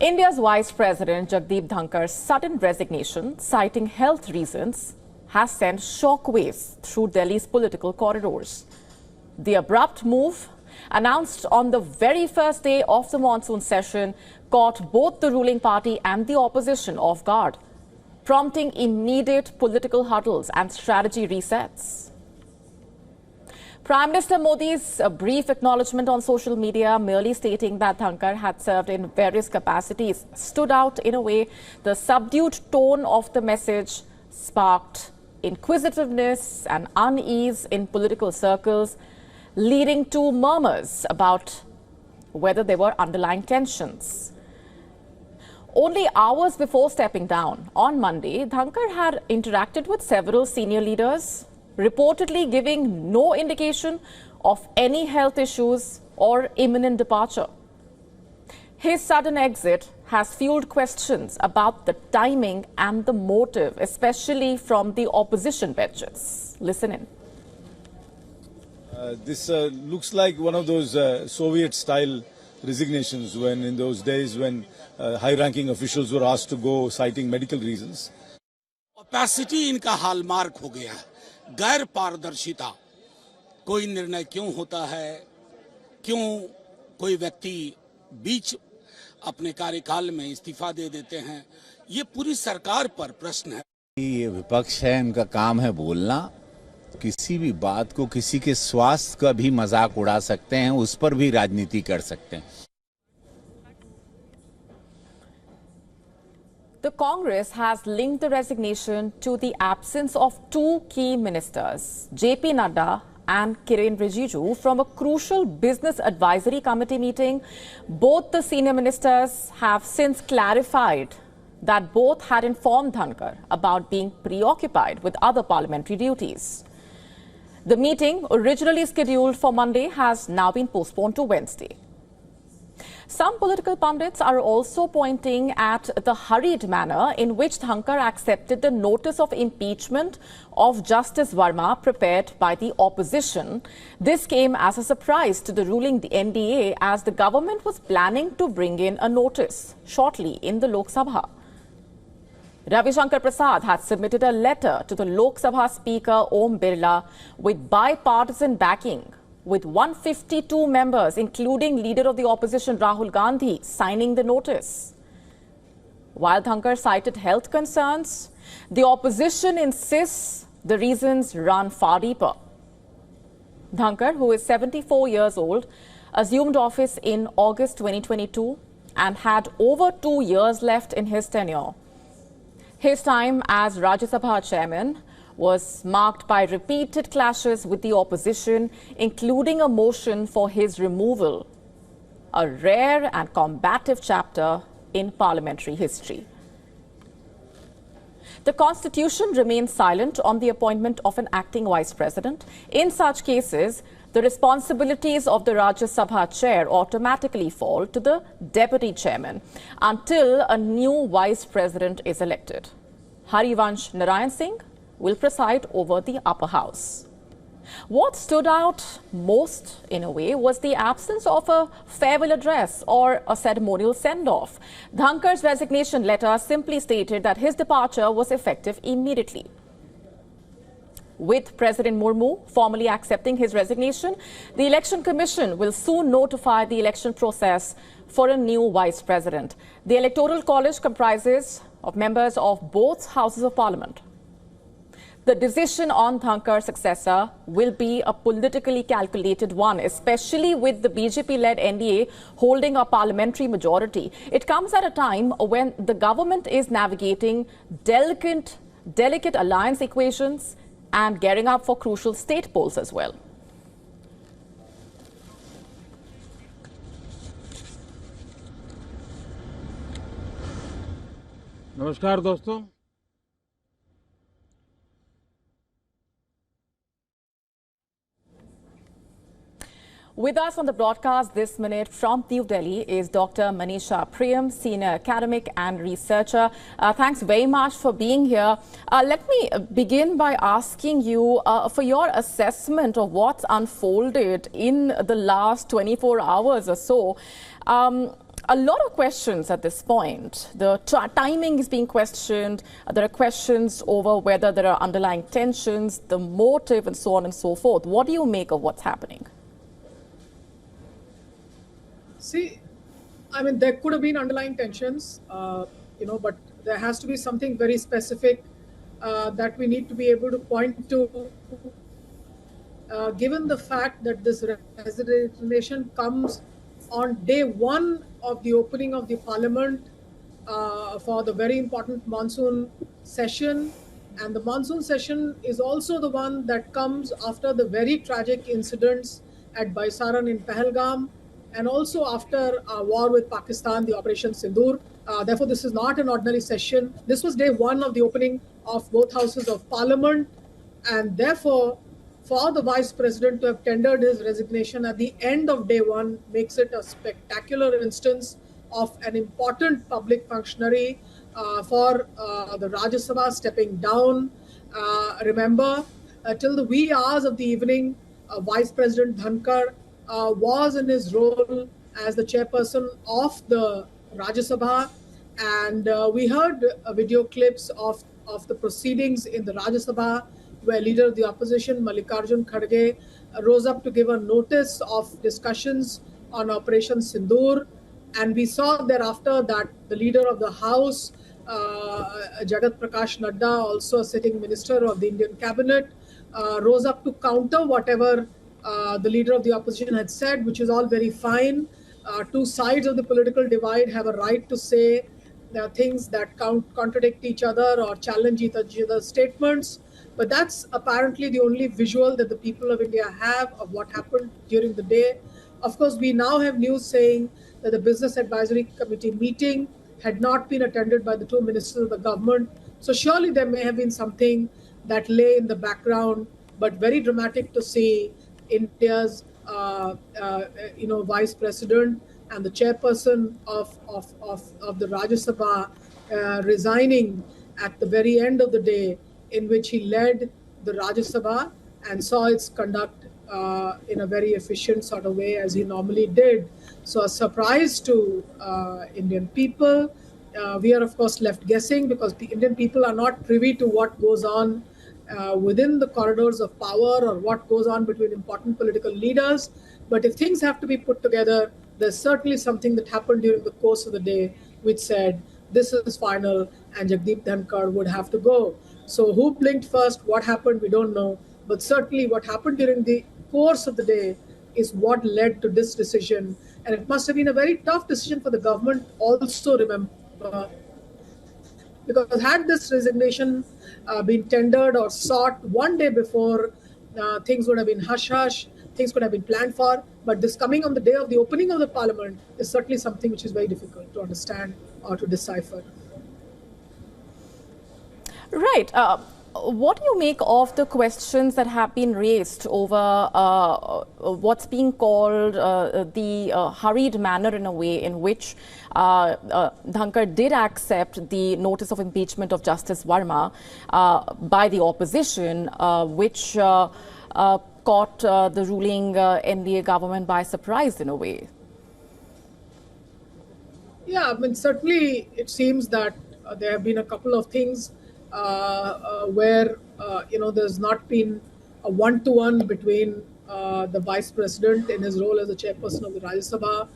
India's Vice President Jagdeep Dhankar's sudden resignation, citing health reasons, has sent shockwaves through Delhi's political corridors. The abrupt move, announced on the very first day of the monsoon session, caught both the ruling party and the opposition off guard, prompting immediate political huddles and strategy resets. Prime Minister Modi's brief acknowledgement on social media, merely stating that Dhankhar had served in various capacities, stood out in a way. The subdued tone of the message sparked inquisitiveness and unease in political circles, leading to murmurs about whether there were underlying tensions. Only hours before stepping down on Monday, Dhankar had interacted with several senior leaders, reportedly giving no indication of any health issues or imminent departure. His sudden exit has fueled questions about the timing and the motive, especially from the opposition benches. Listen in. This looks like one of those Soviet-style resignations when in those days when high-ranking officials were asked to go citing medical reasons. Opacity इनका hallmark हो गया है, गैर पारदर्शिता। कोई निर्णय क्यों होता है, क्यों कोई व्यक्ति बीच अपने कार्यकाल में इस्तीफा दे देते हैं, ये पूरी सरकार पर प्रश्न है। ये विपक्ष है, इनका काम है बोलना। किसी भी बात को, किसी के स्वास्थ्य का भी मजाक उड़ा सकते हैं, उस पर भी राजनीति कर सकते हैं। The Congress has linked the resignation to the absence of two key ministers, JP Nadda and Kiren Rijiju, from a crucial business advisory committee meeting. Both the senior ministers have since clarified that both had informed Dhankar about being preoccupied with other parliamentary duties. The meeting, originally scheduled for Monday, has now been postponed to Wednesday. Some political pundits are also pointing at the hurried manner in which Dhankar accepted the notice of impeachment of Justice Verma prepared by the opposition. This came as a surprise to the ruling NDA, as the government was planning to bring in a notice shortly in the Lok Sabha. Ravi Shankar Prasad had submitted a letter to the Lok Sabha Speaker Om Birla with bipartisan backing, with 152 members, including leader of the opposition Rahul Gandhi, signing the notice. While Dhankar cited health concerns, the opposition insists the reasons run far deeper. Dhankar, who is 74 years old, assumed office in August 2022 and had over 2 years left in his tenure. His time as Rajya Sabha chairman was marked by repeated clashes with the opposition, including a motion for his removal, a rare and combative chapter in parliamentary history. The Constitution remains silent on the appointment of an acting vice president. In such cases, the responsibilities of the Rajya Sabha chair automatically fall to the deputy chairman until a new vice president is elected. Harivansh Narayan Singh will preside over the upper house. What stood out most, in a way, was the absence of a farewell address or a ceremonial send-off. Dhankar's resignation letter simply stated that his departure was effective immediately. With President Murmu formally accepting his resignation, the Election Commission will soon notify the election process for a new vice president. The Electoral College comprises of members of both houses of parliament. The decision on Dhankar's successor will be a politically calculated one, especially with the BJP-led NDA holding a parliamentary majority. It comes at a time when the government is navigating delicate alliance equations and gearing up for crucial state polls as well. नमस्कार दोस्तों, with us on the broadcast this minute from New Delhi is Dr. Manisha Priyam, senior academic and researcher. Thanks very much for being here. Let me begin by asking you for your assessment of what's unfolded in the last 24 hours or so. a lot of questions at this point. The timing is being questioned. There are questions over whether there are underlying tensions, the motive, and so on and so forth. What do you make of what's happening? See, I mean, there could have been underlying tensions, but there has to be something very specific that we need to be able to point to. Given the fact that this resignation comes on day one of the opening of the parliament for the very important monsoon session, and the monsoon session is also the one that comes after the very tragic incidents at Baisaran in Pahalgam, and also after our war with Pakistan, the Operation Sindoor. Therefore, this is not an ordinary session. This was day one of the opening of both houses of parliament, and therefore, for the vice president to have tendered his resignation at the end of day one makes it a spectacular instance of an important public functionary for the Rajya Sabha stepping down. Remember, till the wee hours of the evening, Vice President Dhankar was in his role as the chairperson of the Rajya Sabha, and we heard video clips of the proceedings in the Rajya Sabha, where leader of the opposition, Mallikarjun Kharge, rose up to give a notice of discussions on Operation Sindoor. And we saw thereafter that the leader of the House, Jagat Prakash Nadda, also a sitting minister of the Indian cabinet, rose up to counter whatever the leader of the opposition had said, which is all very fine. Two sides of the political divide have a right to say things that contradict each other or challenge each other's statements. But that's apparently the only visual that the people of India have of what happened during the day. Of course, we now have news saying that the Business Advisory Committee meeting had not been attended by the two ministers of the government. So surely there may have been something that lay in the background, but very dramatic to see India's vice president and the chairperson of the Rajya Sabha resigning at the very end of the day, in which he led the Rajya Sabha and saw its conduct in a very efficient sort of way, as he normally did. So a surprise to Indian people. We are, of course, left guessing because the Indian people are not privy to what goes on within the corridors of power or what goes on between important political leaders. But if things have to be put together, there's certainly something that happened during the course of the day which said, this is final and Jagdeep Dhankhar would have to go. So who blinked first, what happened, we don't know. But certainly what happened during the course of the day is what led to this decision. And it must have been a very tough decision for the government also, remember. Because had this resignation been tendered or sought one day before, things would have been hush-hush, things could have been planned for. But this coming on the day of the opening of the parliament is certainly something which is very difficult to understand or to decipher. Right. What do you make of the questions that have been raised over what's being called the hurried manner, in a way, in which Dhankar did accept the notice of impeachment of Justice Verma by the opposition, which caught the ruling NDA government by surprise, in a way? Yeah, I mean, certainly it seems that there have been a couple of things where there's not been a one-to-one between the vice president in his role as the chairperson of the Rajya Sabha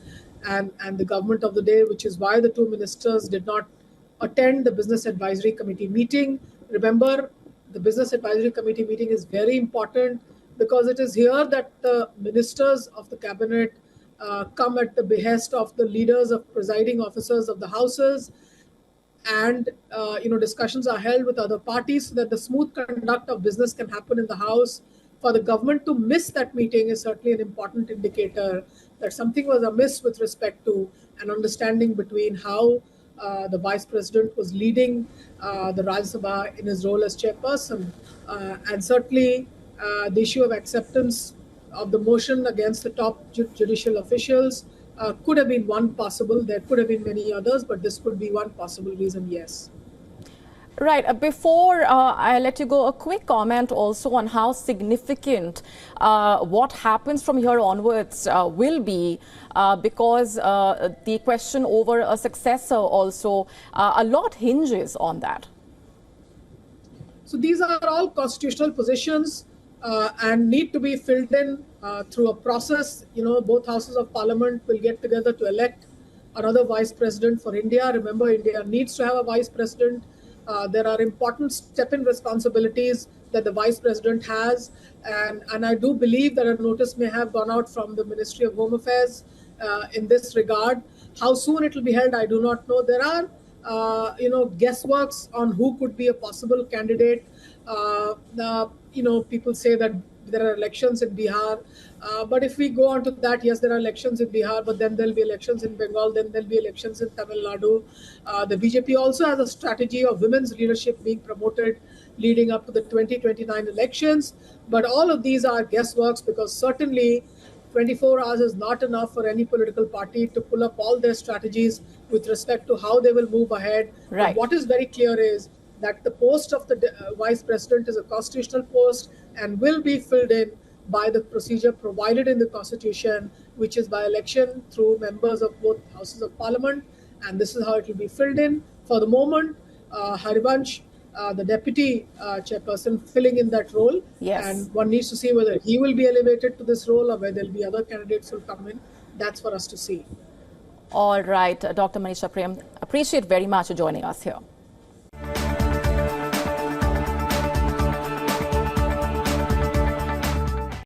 and the government of the day, which is why the two ministers did not attend the Business Advisory Committee meeting. Remember, the Business Advisory Committee meeting is very important because it is here that the ministers of the cabinet come at the behest of the leaders of presiding officers of the houses, and discussions are held with other parties so that the smooth conduct of business can happen in the house. For the government to miss that meeting is certainly an important indicator that something was amiss with respect to an understanding between how the vice president was leading the Rajya Sabha in his role as chairperson, and certainly the issue of acceptance of the motion against the top judicial officials could have been one possible. There could have been many others, but this could be one possible reason, yes. Right. Before I let you go, a quick comment also on how significant what happens from here onwards will be, because the question over a successor also, a lot hinges on that. So these are all constitutional positions and need to be filled in through a process. Both houses of parliament will get together to elect another vice president for India. Remember, India needs to have a vice president. There are important step-in responsibilities that the vice president has, and I do believe that a notice may have gone out from the Ministry of Home Affairs in this regard. How soon it will be held, I do not know. There are guessworks on who could be a possible candidate. People say that there are elections in Bihar. But if we go on to that, yes, there are elections in Bihar, but then there'll be elections in Bengal, then there'll be elections in Tamil Nadu. The BJP also has a strategy of women's leadership being promoted leading up to the 2029 elections. But all of these are guessworks, because certainly 24 hours is not enough for any political party to pull up all their strategies with respect to how they will move ahead. Right. But what is very clear is that the post of the vice president is a constitutional post and will be filled in by the procedure provided in the constitution, which is by election through members of both houses of parliament. And this is how it will be filled in. For the moment, Harivansh, the deputy chairperson, filling in that role. Yes. And one needs to see whether he will be elevated to this role or whether there will be other candidates who will come in. That's for us to see. All right, Dr. Manisha Prem, appreciate very much for joining us here.